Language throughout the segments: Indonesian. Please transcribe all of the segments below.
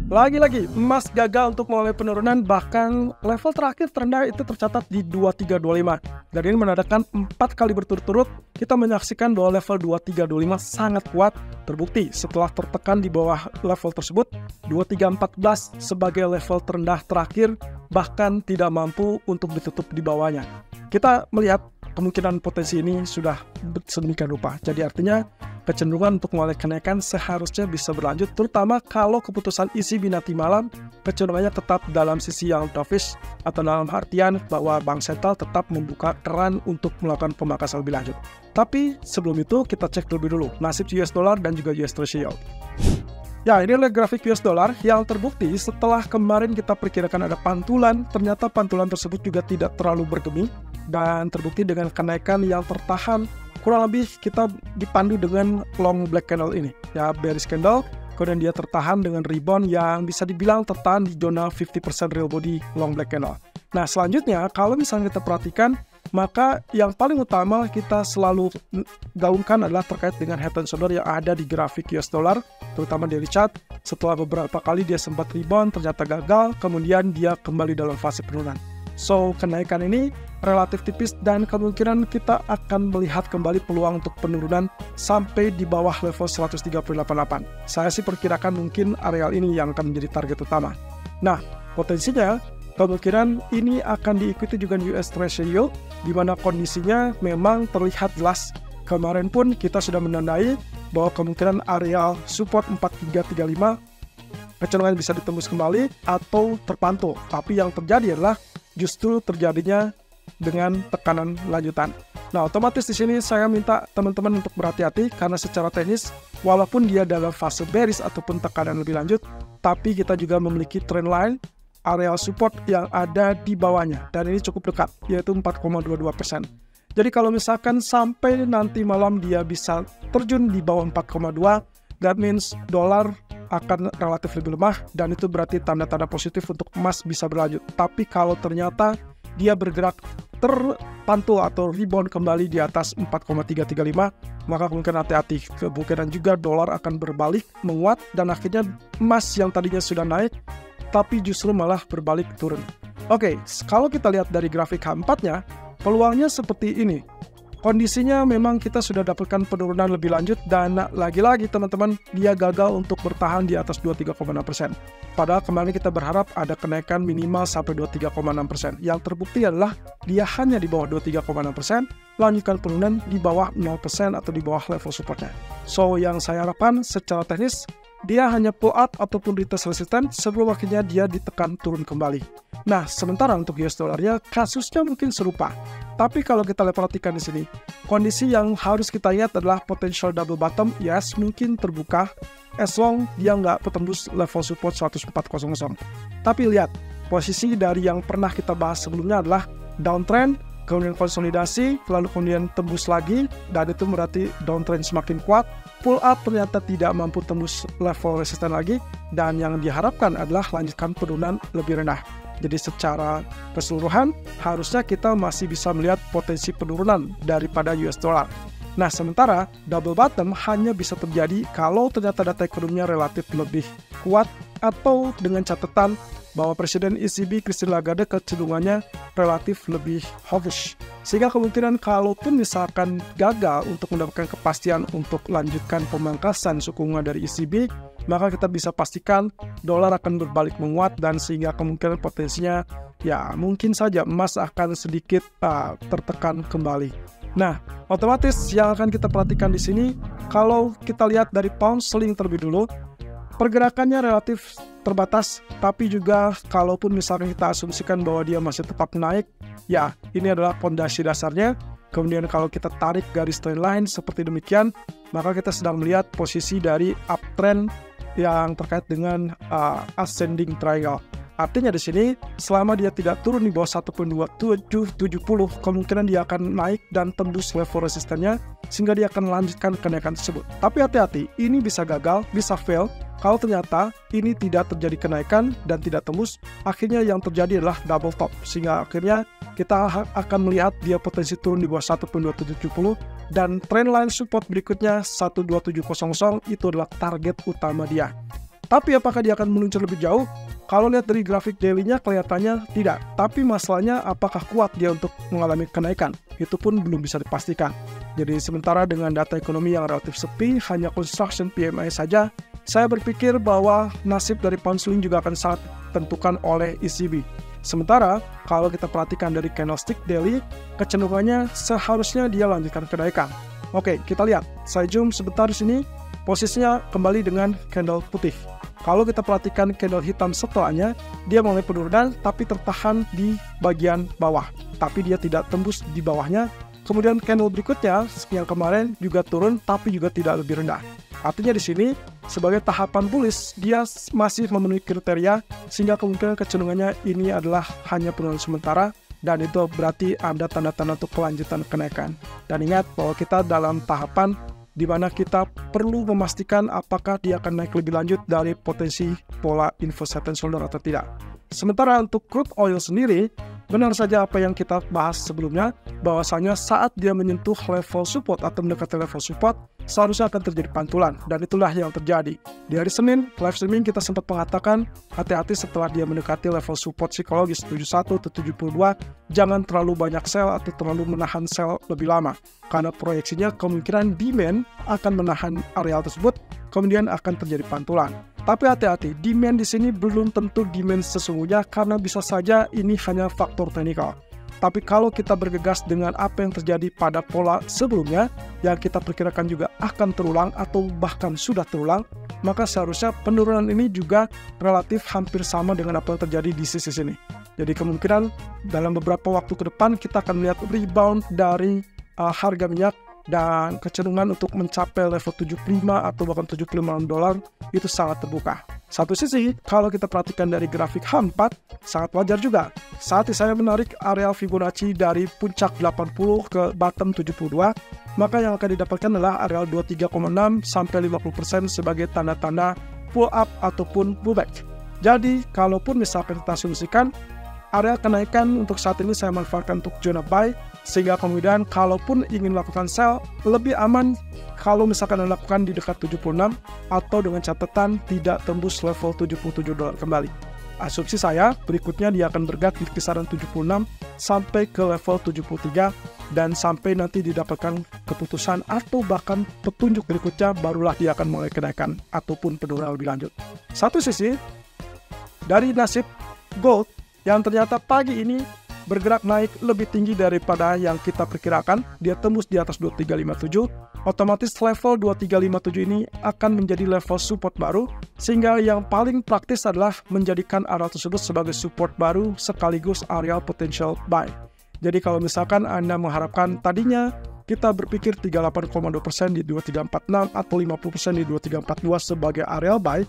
Lagi-lagi, emas gagal untuk mulai penurunan, bahkan level terakhir terendah itu tercatat di 2325. Dan ini menandakan 4 kali berturut-turut kita menyaksikan bahwa level 2325 sangat kuat. Terbukti setelah tertekan di bawah level tersebut, 2314 sebagai level terendah terakhir bahkan tidak mampu untuk ditutup di bawahnya. Kita melihat kemungkinan potensi ini sudah sedemikian rupa. Jadi artinya kecenderungan untuk mulai kenaikan seharusnya bisa berlanjut, terutama kalau keputusan ECB nanti malam kecenderungannya tetap dalam sisi yang dovish, atau dalam artian bahwa Bank Sentral tetap membuka keran untuk melakukan pemangkasan lebih lanjut. Tapi sebelum itu kita cek terlebih dulu nasib US dollar dan juga US Treasury yield. Ya, ini adalah grafik US dollar yang terbukti setelah kemarin kita perkirakan ada pantulan, ternyata pantulan tersebut juga tidak terlalu bergemi, dan terbukti dengan kenaikan yang tertahan. Kurang lebih kita dipandu dengan long black candle ini, ya, bearish candle, kemudian dia tertahan dengan rebound yang bisa dibilang tertahan di zona 50% real body long black candle. Nah, selanjutnya kalau misalnya kita perhatikan, maka yang paling utama kita selalu gaungkan adalah terkait dengan head and shoulder yang ada di grafik US dollar, terutama dari chart. Setelah beberapa kali dia sempat rebound, ternyata gagal, kemudian dia kembali dalam fase penurunan. So, kenaikan ini relatif tipis dan kemungkinan kita akan melihat kembali peluang untuk penurunan sampai di bawah level 130.88. Saya sih perkirakan mungkin areal ini yang akan menjadi target utama. Nah, potensinya kemungkinan ini akan diikuti juga US Treasury yield, di mana kondisinya memang terlihat jelas. Kemarin pun kita sudah menandai bahwa kemungkinan areal support 4335 kecenderungan bisa ditembus kembali atau terpantau. Tapi yang terjadi adalah justru terjadinya dengan tekanan lanjutan. Nah, otomatis di sini saya minta teman-teman untuk berhati-hati karena secara teknis, walaupun dia dalam fase bearish ataupun tekanan lebih lanjut, tapi kita juga memiliki trend line areal support yang ada di bawahnya, dan ini cukup dekat, yaitu 4,22%. Jadi kalau misalkan sampai nanti malam dia bisa terjun di bawah 4,2, that means dolar akan relatif lebih lemah, dan itu berarti tanda-tanda positif untuk emas bisa berlanjut. Tapi kalau ternyata dia bergerak terpantul atau rebound kembali di atas 4,335, maka kemungkinan hati-hati, kemungkinan juga dolar akan berbalik menguat, dan akhirnya emas yang tadinya sudah naik tapi justru malah berbalik turun. Oke, kalau kita lihat dari grafik H4-nya, peluangnya seperti ini. Kondisinya memang kita sudah dapatkan penurunan lebih lanjut, dan lagi-lagi teman-teman, dia gagal untuk bertahan di atas 23,6%. Padahal kemarin kita berharap ada kenaikan minimal sampai 23,6%. Yang terbukti adalah dia hanya di bawah 23,6%, lanjutkan penurunan di bawah 0% atau di bawah level supportnya. So, yang saya harapkan secara teknis, dia hanya pull out ataupun retest resisten sebelum akhirnya dia ditekan turun kembali. Nah, sementara untuk US dollarnya kasusnya mungkin serupa. Tapi kalau kita perhatikan di sini, kondisi yang harus kita lihat adalah potential double bottom, yes, mungkin terbuka as long dia nggak tembus level support 104.00. Tapi lihat, posisi dari yang pernah kita bahas sebelumnya adalah downtrend, kemudian konsolidasi, lalu kemudian tembus lagi, dan itu berarti downtrend semakin kuat. Pull up ternyata tidak mampu tembus level resisten lagi, dan yang diharapkan adalah lanjutkan penurunan lebih rendah. Jadi secara keseluruhan, harusnya kita masih bisa melihat potensi penurunan daripada US dollar. Nah, sementara double bottom hanya bisa terjadi kalau ternyata data ekonominya relatif lebih kuat, atau dengan catatan bahwa Presiden ECB Christine Lagarde kecenderungannya relatif lebih hawkish. Sehingga kemungkinan kalaupun misalkan gagal untuk mendapatkan kepastian untuk lanjutkan pemangkasan suku bunga dari ECB, maka kita bisa pastikan dolar akan berbalik menguat, dan sehingga kemungkinan potensinya ya mungkin saja emas akan sedikit tertekan kembali. Nah, otomatis yang akan kita perhatikan di sini, kalau kita lihat dari pound sterling terlebih dulu, pergerakannya relatif terbatas, tapi juga kalaupun misalnya kita asumsikan bahwa dia masih tetap naik, ya ini adalah fondasi dasarnya. Kemudian kalau kita tarik garis trend line seperti demikian, maka kita sedang melihat posisi dari uptrend yang terkait dengan ascending triangle. Artinya di sini, selama dia tidak turun di bawah 1.2770, kemungkinan dia akan naik dan tembus level resistennya, sehingga dia akan melanjutkan kenaikan tersebut. Tapi hati-hati, ini bisa gagal, bisa fail. Kalau ternyata ini tidak terjadi kenaikan dan tidak tembus, akhirnya yang terjadi adalah double top, sehingga akhirnya kita akan melihat dia potensi turun di bawah 1.2770, dan trendline support berikutnya 12700 itu adalah target utama dia. Tapi apakah dia akan meluncur lebih jauh? Kalau lihat dari grafik daily-nya kelihatannya tidak. Tapi masalahnya apakah kuat dia untuk mengalami kenaikan? Itu pun belum bisa dipastikan. Jadi sementara dengan data ekonomi yang relatif sepi, hanya construction PMI saja, saya berpikir bahwa nasib dari pound sterling juga akan sangat ditentukan oleh ECB. Sementara kalau kita perhatikan dari candlestick daily, kecenderungannya seharusnya dia lanjutkan kenaikan. Oke, kita lihat. Saya zoom sebentar di sini. Posisinya kembali dengan candle putih. Kalau kita perhatikan candle hitam setelahnya, dia mulai penurunan tapi tertahan di bagian bawah. Tapi dia tidak tembus di bawahnya. Kemudian candle berikutnya yang kemarin juga turun tapi juga tidak lebih rendah. Artinya di sini sebagai tahapan bullish dia masih memenuhi kriteria sehingga kemungkinan kecenderungannya ini adalah hanya penurunan sementara dan itu berarti ada tanda-tanda untuk kelanjutan kenaikan. Dan ingat bahwa kita dalam tahapan di mana kita perlu memastikan apakah dia akan naik lebih lanjut dari potensi pola inverse head and shoulder atau tidak. Sementara untuk crude oil sendiri, benar saja apa yang kita bahas sebelumnya, bahwasanya saat dia menyentuh level support atau mendekati level support, seharusnya akan terjadi pantulan, dan itulah yang terjadi. Di hari Senin, live streaming kita sempat mengatakan, hati-hati setelah dia mendekati level support psikologis 71 atau 72, jangan terlalu banyak sell atau terlalu menahan sell lebih lama, karena proyeksinya kemungkinan demand akan menahan area tersebut, kemudian akan terjadi pantulan. Tapi hati-hati, demand di sini belum tentu demand sesungguhnya karena bisa saja ini hanya faktor teknikal. Tapi kalau kita bergegas dengan apa yang terjadi pada pola sebelumnya, yang kita perkirakan juga akan terulang atau bahkan sudah terulang, maka seharusnya penurunan ini juga relatif hampir sama dengan apa yang terjadi di sisi sini. Jadi kemungkinan dalam beberapa waktu ke depan kita akan melihat rebound dari harga minyak dan kecenderungan untuk mencapai level 75 atau bahkan 76 dolar itu sangat terbuka. Satu sisi, kalau kita perhatikan dari grafik H4, sangat wajar juga. Saat saya menarik area Fibonacci dari puncak 80 ke bottom 72, maka yang akan didapatkan adalah area 23,6 sampai 50% sebagai tanda-tanda pull up ataupun pullback. Jadi, kalaupun misalkan kita asumsikan area kenaikan untuk saat ini saya manfaatkan untuk zona buy, sehingga kemudian kalaupun ingin melakukan sell, lebih aman kalau misalkan dilakukan di dekat 76 atau dengan catatan tidak tembus level 77 dolar kembali. Asumsi saya berikutnya dia akan bergerak di kisaran 76 sampai ke level 73 dan sampai nanti didapatkan keputusan atau bahkan petunjuk berikutnya barulah dia akan mulai kenaikan ataupun penurunan lebih lanjut. Satu sisi dari nasib gold yang ternyata pagi ini bergerak naik lebih tinggi daripada yang kita perkirakan, dia tembus di atas 2357, otomatis level 2357 ini akan menjadi level support baru, sehingga yang paling praktis adalah menjadikan area tersebut sebagai support baru sekaligus area potential buy. Jadi kalau misalkan Anda mengharapkan tadinya kita berpikir 38,2% di 2346 atau 50% di 2342 sebagai area buy,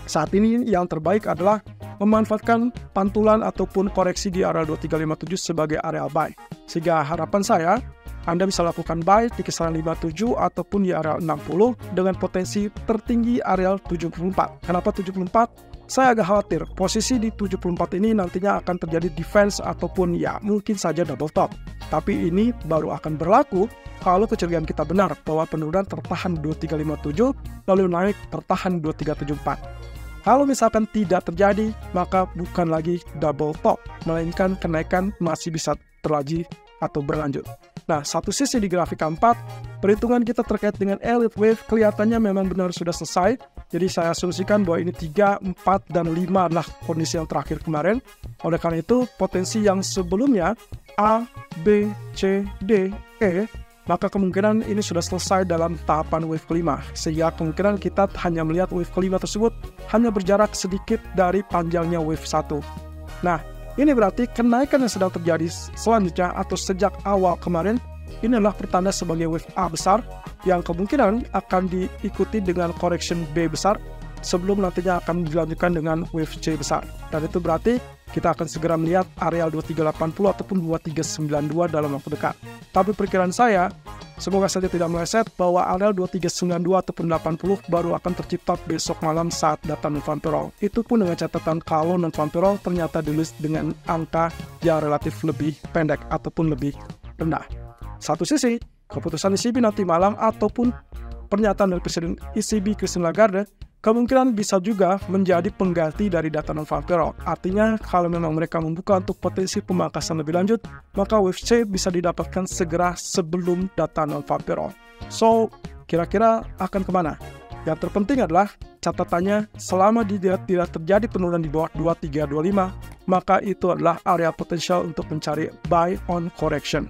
saat ini yang terbaik adalah memanfaatkan pantulan ataupun koreksi di area 2357 sebagai area buy. Sehingga harapan saya, Anda bisa lakukan buy di kisaran 57 ataupun di area 60 dengan potensi tertinggi area 74. Kenapa 74? Saya agak khawatir posisi di 74 ini nantinya akan terjadi defense ataupun ya mungkin saja double top. Tapi ini baru akan berlaku kalau kecurigaan kita benar bahwa penurunan tertahan 2357 lalu naik tertahan 2374. Kalau misalkan tidak terjadi, maka bukan lagi double top, melainkan kenaikan masih bisa terjadi atau berlanjut. Nah, satu sisi di grafik 4, perhitungan kita terkait dengan elite wave kelihatannya memang benar sudah selesai. Jadi saya asumsikan bahwa ini 3, 4, dan 5 adalah kondisi yang terakhir kemarin. Oleh karena itu, potensi yang sebelumnya A, B, C, D, E, maka kemungkinan ini sudah selesai dalam tahapan wave kelima, sehingga kemungkinan kita hanya melihat wave kelima tersebut hanya berjarak sedikit dari panjangnya wave 1. Nah, ini berarti kenaikan yang sedang terjadi selanjutnya atau sejak awal kemarin, ini adalah pertanda sebagai wave A besar, yang kemungkinan akan diikuti dengan correction B besar, sebelum nantinya akan dilanjutkan dengan wave C besar. Dan itu berarti kita akan segera melihat area 2380 ataupun 2392 dalam waktu dekat. Tapi perkiraan saya, semoga saja tidak meleset bahwa area 2392 ataupun 80 baru akan tercipta besok malam saat data non-farm payroll. Itu pun dengan catatan kalau non-farm payroll ternyata dirilis dengan angka yang relatif lebih pendek ataupun lebih rendah. Satu sisi, keputusan ECB nanti malam ataupun pernyataan dari Presiden ECB Christine Lagarde kemungkinan bisa juga menjadi pengganti dari data non-vampiro. Artinya, kalau memang mereka membuka untuk potensi pemangkasan lebih lanjut, maka wave C bisa didapatkan segera sebelum data non-vampiro. So, kira-kira akan kemana? Yang terpenting adalah catatannya, selama tidak terjadi penurunan di bawah 2325, maka itu adalah area potensial untuk mencari buy on correction.